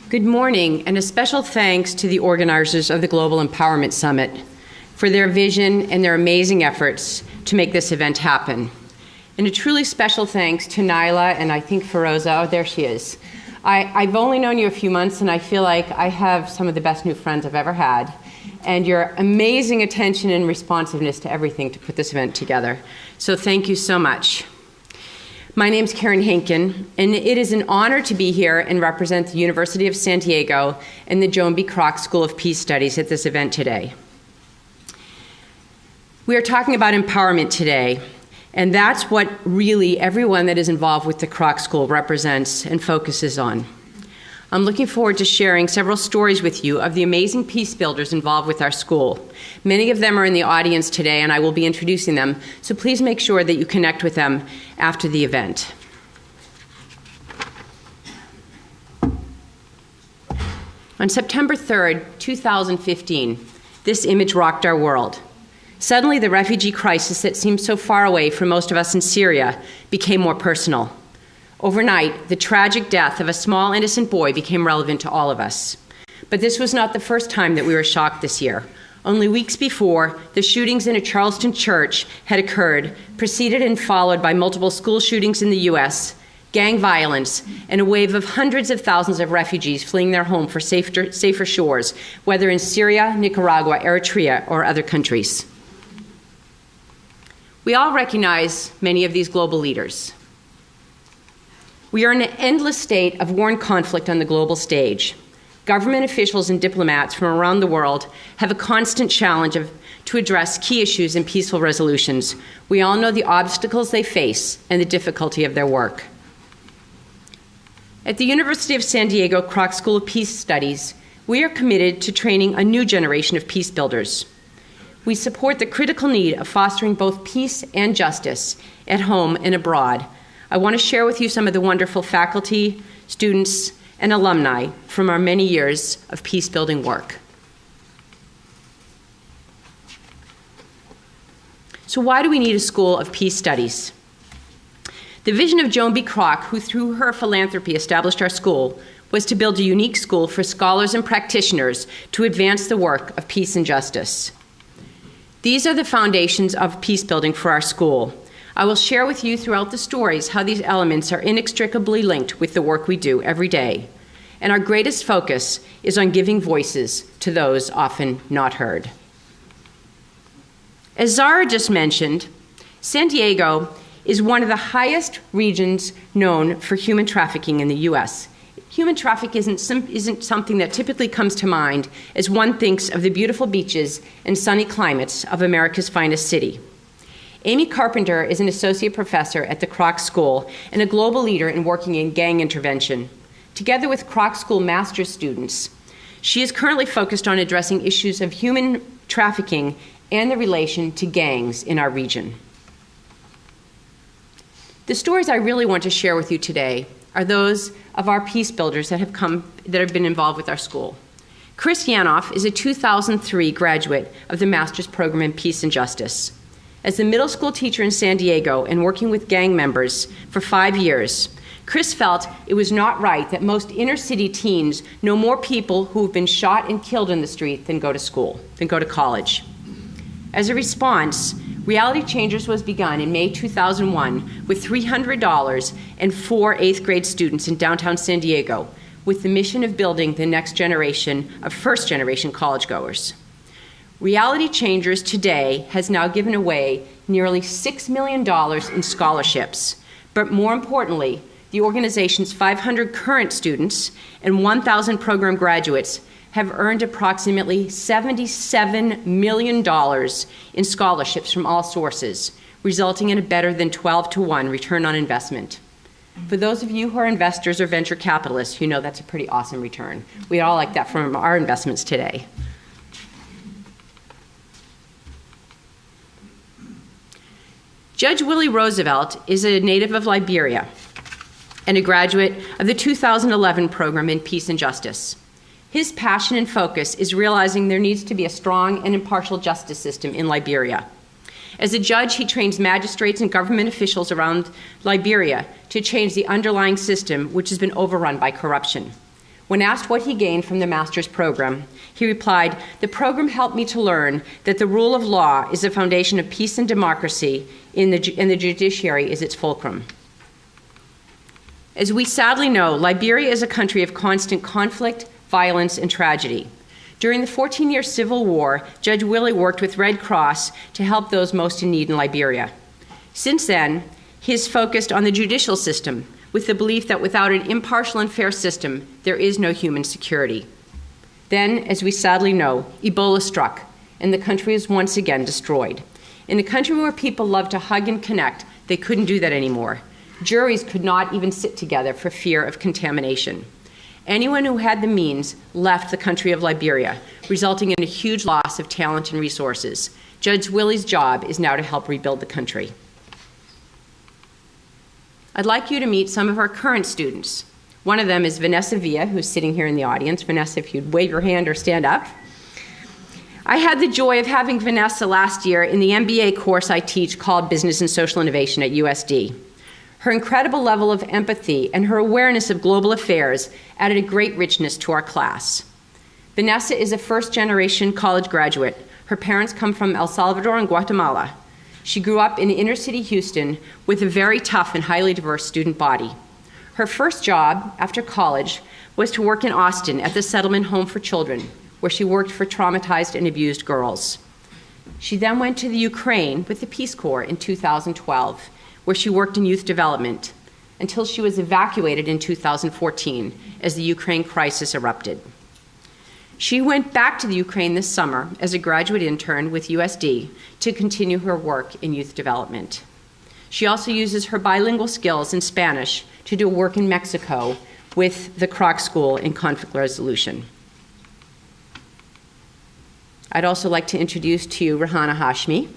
Good morning, and a special thanks to the organizers of the Global Empowerment Summit for their vision and their amazing efforts to make this event happen. And a truly special thanks to Nyla and I think Feroza. Oh, there she is. I've only known you a few months, and I feel like I have some of the best new friends I've ever had. And your amazing attention and responsiveness to everything to put this event together. So thank you so much. My name's Karen Hinken, and it is an honor to be here and represent the University of San Diego and the Joan B. Kroc School of Peace Studies at this event today. We are talking about empowerment today, and that's what really everyone that is involved with the Kroc School represents and focuses on. I'm looking forward to sharing several stories with you of the amazing peace builders involved with our school. Many of them are in the audience today, and I will be introducing them, so please make sure that you connect with them after the event. On September 3rd, 2015, this image rocked our world. Suddenly, the refugee crisis that seemed so far away for most of us in Syria became more personal. Overnight, the tragic death of a small innocent boy became relevant to all of us. But this was not the first time that we were shocked this year. Only weeks before, the shootings in a Charleston church had occurred, preceded and followed by multiple school shootings in the U.S., gang violence, and a wave of hundreds of thousands of refugees fleeing their home for safer shores, whether in Syria, Nicaragua, Eritrea, or other countries. We all recognize many of these global leaders. We are in an endless state of war and conflict on the global stage. Government officials and diplomats from around the world have a constant challenge to address key issues and peaceful resolutions. We all know the obstacles they face and the difficulty of their work. At the University of San Diego Kroc School of Peace Studies, we are committed to training a new generation of peace builders. We support the critical need of fostering both peace and justice at home and abroad. I want to share with you some of the wonderful faculty, students, and alumni from our many years of peace-building work. So why do we need a School of Peace Studies? The vision of Joan B. Kroc, who through her philanthropy established our school, was to build a unique school for scholars and practitioners to advance the work of peace and justice. These are the foundations of peace building for our school. I will share with you throughout the stories how these elements are inextricably linked with the work we do every day. And our greatest focus is on giving voices to those often not heard. As Zara just mentioned, San Diego is one of the highest regions known for human trafficking in the U.S. Human trafficking isn't something that typically comes to mind as one thinks of the beautiful beaches and sunny climates of America's finest city. Amy Carpenter is an associate professor at the Kroc School and a global leader in working in gang intervention. Together with Kroc School master's students, she is currently focused on addressing issues of human trafficking and the relation to gangs in our region. The stories I really want to share with you today are those of our peace builders that have been involved with our school. Chris Yanoff is a 2003 graduate of the master's program in peace and justice. As a middle school teacher in San Diego and working with gang members for 5 years, Chris felt it was not right that most inner city teens know more people who have been shot and killed in the street than go to college. As a response, Reality Changers was begun in May 2001 with $300 and 4 8th grade students in downtown San Diego with the mission of building the next generation of first-generation college-goers. Reality Changers today has now given away nearly $6 million in scholarships, but more importantly, the organization's 500 current students and 1,000 program graduates have earned approximately $77 million in scholarships from all sources, resulting in a better than 12-to-1 return on investment. For those of you who are investors or venture capitalists, you know that's a pretty awesome return. We all like that from our investments today. Judge Willie Roosevelt is a native of Liberia and a graduate of the 2011 program in Peace and Justice. His passion and focus is realizing there needs to be a strong and impartial justice system in Liberia. As a judge, he trains magistrates and government officials around Liberia to change the underlying system, which has been overrun by corruption. When asked what he gained from the master's program, he replied, "The program helped me to learn that the rule of law is the foundation of peace and democracy, and the judiciary is its fulcrum." As we sadly know, Liberia is a country of constant conflict, violence, and tragedy. During the 14-year Civil War, Judge Willie worked with Red Cross to help those most in need in Liberia. Since then, he has focused on the judicial system with the belief that without an impartial and fair system, there is no human security. Then, as we sadly know, Ebola struck, and the country was once again destroyed. In a country where people love to hug and connect, they couldn't do that anymore. Juries could not even sit together for fear of contamination. Anyone who had the means left the country of Liberia, resulting in a huge loss of talent and resources. Judge Willie's job is now to help rebuild the country. I'd like you to meet some of our current students. One of them is Vanessa Villa, who's sitting here in the audience. Vanessa, if you'd wave your hand or stand up. I had the joy of having Vanessa last year in the MBA course I teach called Business and Social Innovation at USD. Her incredible level of empathy and her awareness of global affairs added a great richness to our class. Vanessa is a first-generation college graduate. Her parents come from El Salvador and Guatemala. She grew up in inner-city Houston with a very tough and highly diverse student body. Her first job after college was to work in Austin at the Settlement Home for Children, where she worked for traumatized and abused girls. She then went to the Ukraine with the Peace Corps in 2012, where she worked in youth development until she was evacuated in 2014 as the Ukraine crisis erupted. She went back to the Ukraine this summer as a graduate intern with USD to continue her work in youth development. She also uses her bilingual skills in Spanish to do work in Mexico with the Kroc School in conflict resolution. I'd also like to introduce to you Rahana Hashmi.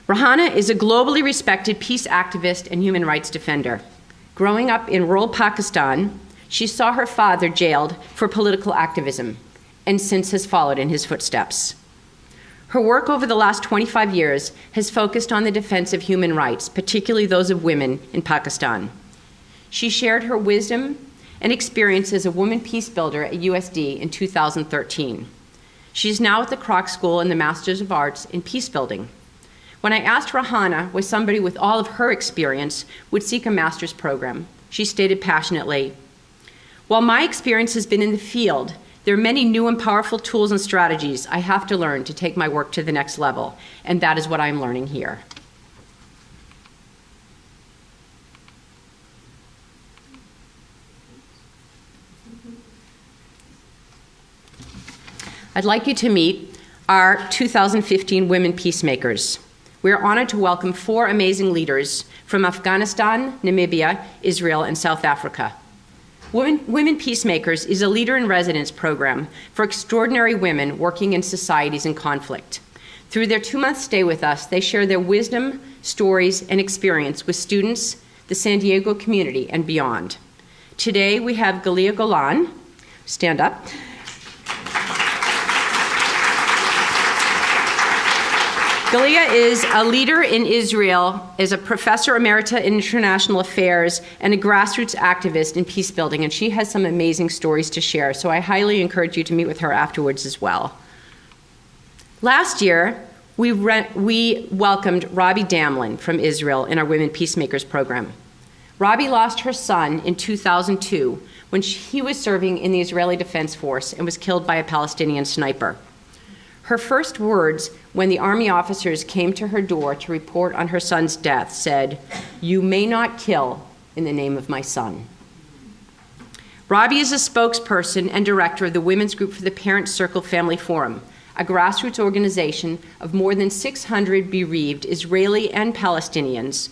Rahana is a globally respected peace activist and human rights defender. Growing up in rural Pakistan, she saw her father jailed for political activism and since has followed in his footsteps. Her work over the last 25 years has focused on the defense of human rights, particularly those of women in Pakistan. She shared her wisdom and experience as a woman peace builder at USD in 2013. She's now at the Kroc School in the Masters of Arts in Peace Building. When I asked Rahana why somebody with all of her experience would seek a master's program, she stated passionately, "While my experience has been in the field, there are many new and powerful tools and strategies I have to learn to take my work to the next level, and that is what I'm learning here." I'd like you to meet our 2015 Women Peacemakers. We are honored to welcome 4 amazing leaders from Afghanistan, Namibia, Israel, and South Africa. Women Peacemakers is a leader-in-residence program for extraordinary women working in societies in conflict. Through their 2-month stay with us, they share their wisdom, stories, and experience with students, the San Diego community, and beyond. Today, we have Galia Golan. Stand up. Galia is a leader in Israel, is a professor emerita in international affairs, and a grassroots activist in peace building, and she has some amazing stories to share, so I highly encourage you to meet with her afterwards as well. Last year, we welcomed Robbie Damlin from Israel in our Women Peacemakers program. Robbie lost her son in 2002 when he was serving in the Israeli Defense Force and was killed by a Palestinian sniper. Her first words when the Army officers came to her door to report on her son's death said, "You may not kill in the name of my son." Robbie is a spokesperson and director of the Women's Group for the Parent Circle Family Forum, a grassroots organization of more than 600 bereaved Israeli and Palestinians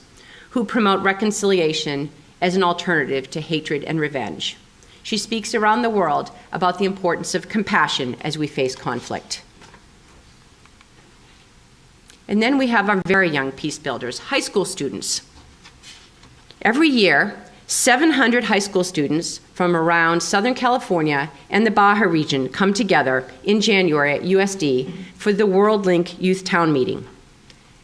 who promote reconciliation as an alternative to hatred and revenge. She speaks around the world about the importance of compassion as we face conflict. And then we have our very young peace builders, high school students. Every year, 700 high school students from around Southern California and the Baja region come together in January at USD for the World Link Youth Town Meeting.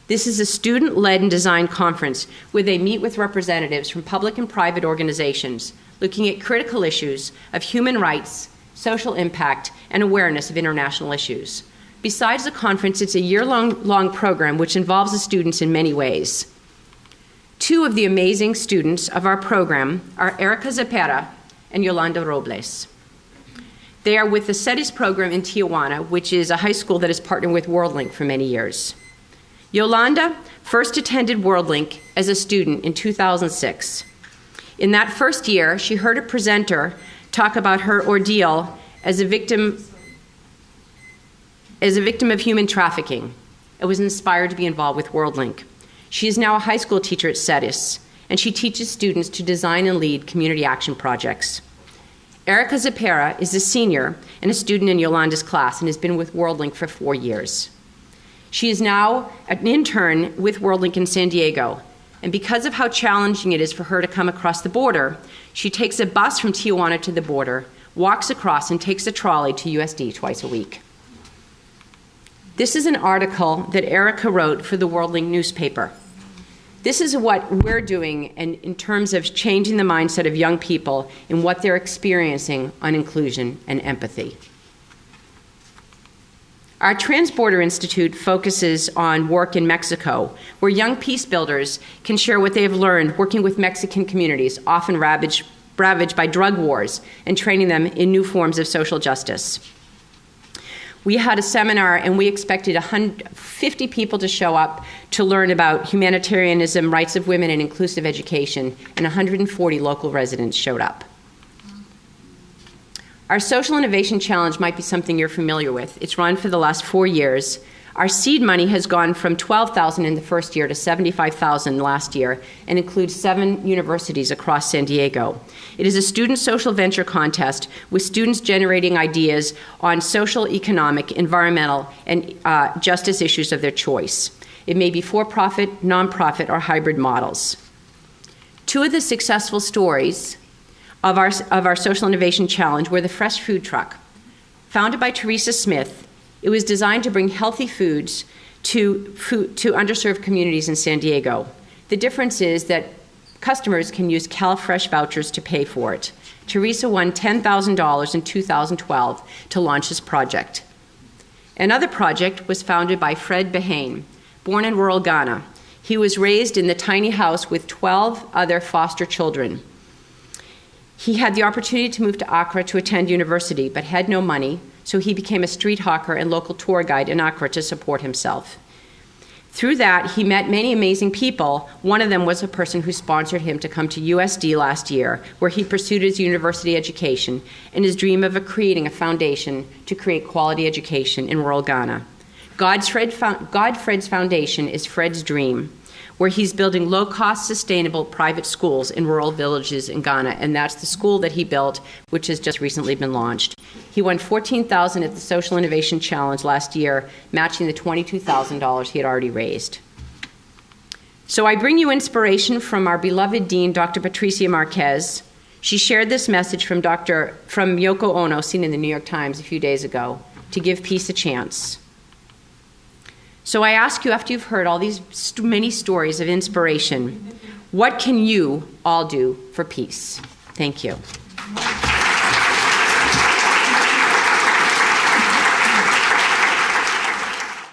This is a student-led and designed conference where they meet with representatives from public and private organizations looking at critical issues of human rights, social impact, and awareness of international issues. Besides the conference, it's a year-long program which involves the students in many ways. Two of the amazing students of our program are Erica Zepera and Yolanda Robles. They are with the CETIS program in Tijuana, which is a high school that has partnered with WorldLink for many years. Yolanda first attended WorldLink as a student in 2006. In that first year, she heard a presenter talk about her ordeal as a victim of human trafficking and was inspired to be involved with WorldLink. She is now a high school teacher at CETIS, and she teaches students to design and lead community action projects. Erica Zepera is a senior and a student in Yolanda's class and has been with WorldLink for 4 years. She is now an intern with WorldLink in San Diego, and because of how challenging it is for her to come across the border, she takes a bus from Tijuana to the border, walks across, and takes a trolley to USD twice a week. This is an article that Erica wrote for the WorldLink newspaper. This is what we're doing in terms of changing the mindset of young people in what they're experiencing on inclusion and empathy. Our Transborder Institute focuses on work in Mexico, where young peace builders can share what they have learned working with Mexican communities, often ravaged by drug wars, and training them in new forms of social justice. We had a seminar and we expected 50 people to show up to learn about humanitarianism, rights of women, and inclusive education, and 140 local residents showed up. Our Social Innovation Challenge might be something you're familiar with. It's run for the last 4 years. Our seed money has gone from $12,000 in the first year to $75,000 last year and includes 7 universities across San Diego. It is a student social venture contest with students generating ideas on social, economic, environmental, and justice issues of their choice. It may be for-profit, nonprofit, or hybrid models. 2 of the successful stories of our Social Innovation Challenge were the Fresh Food Truck. Founded by Teresa Smith, it was designed to bring healthy foods to underserved communities in San Diego. The difference is that customers can use CalFresh vouchers to pay for it. Teresa won $10,000 in 2012 to launch this project. Another project was founded by Fred Behane, born in rural Ghana. He was raised in the tiny house with 12 other foster children. He had the opportunity to move to Accra to attend university, but had no money, so he became a street hawker and local tour guide in Accra to support himself. Through that, he met many amazing people. One of them was a person who sponsored him to come to USD last year, where he pursued his university education and his dream of creating a foundation to create quality education in rural Ghana. Godfred's Foundation is Fred's dream, where he's building low-cost, sustainable private schools in rural villages in Ghana, and that's the school that he built, which has just recently been launched. He won $14,000 at the Social Innovation Challenge last year, matching the $22,000 he had already raised. So I bring you inspiration from our beloved dean, Dr. Patricia Marquez. She shared this message from Yoko Ono, seen in the New York Times a few days ago, to give peace a chance. So I ask you, after you've heard all these many stories of inspiration, what can you all do for peace? Thank you.